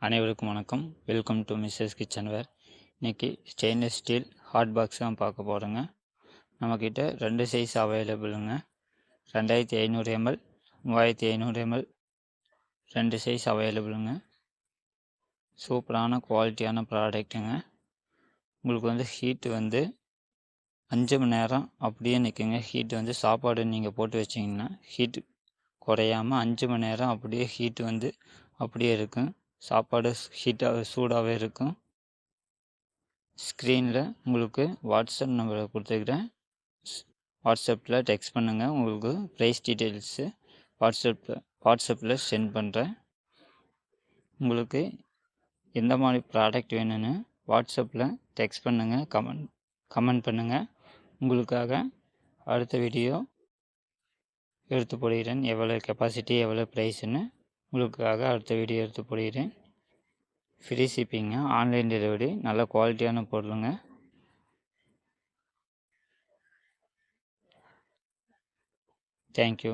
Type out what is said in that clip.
அனைவருக்கும் வணக்கம். Welcome to Mrs kitchenware. இன்றைக்கி ஸ்டெயின்லெஸ் ஸ்டீல் ஹாட் பாக்ஸ் தான் பார்க்க போகிறோங்க. நம்மக்கிட்ட 2 சைஸ் அவைலபிளுங்க. 2500 ml 3500 ml 2 சைஸ் அவைலபிளுங்க. சூப்பரான குவாலிட்டியான ப்ராடக்ட்டுங்க. உங்களுக்கு ஹீட்டு 5 மணி நேரம் அப்படியே நிற்குங்க. ஹீட்டு சாப்பாடு நீங்கள் போட்டு வச்சிங்கன்னா ஹீட்டு குறையாமல் 5 மணி நேரம் அப்படியே ஹீட்டு அப்படியே இருக்கும். சாப்பாடு சூடாகவே இருக்கும். ஸ்க்ரீனில் உங்களுக்கு வாட்ஸ்அப் நம்பரை கொடுத்துருக்குறேன். வாட்ஸ்அப்பில் டெக்ஸ்ட் பண்ணுங்கள். உங்களுக்கு ப்ரைஸ் டீட்டெயில்ஸு வாட்ஸ்அப்பில் சென்ட் பண்ணுறேன். உங்களுக்கு எந்த மாதிரி ப்ராடக்ட் வேணும்னு வாட்ஸ்அப்பில் டெக்ஸ்ட் பண்ணுங்கள், கமெண்ட் பண்ணுங்கள். உங்களுக்காக அடுத்த வீடியோ எடுத்து போடுகிறேன். எவ்வளோ கெப்பாசிட்டி, எவ்வளோ ப்ரைஸுன்னு உங்களுக்காக அடுத்த வீடியோ எடுத்து போடுகிறேன். ஃப்ரீ ஷிப்பிங்க, ஆன்லைன் டெலிவரி, நல்ல குவாலிட்டியான பொருளுங்க. தேங்க்யூ.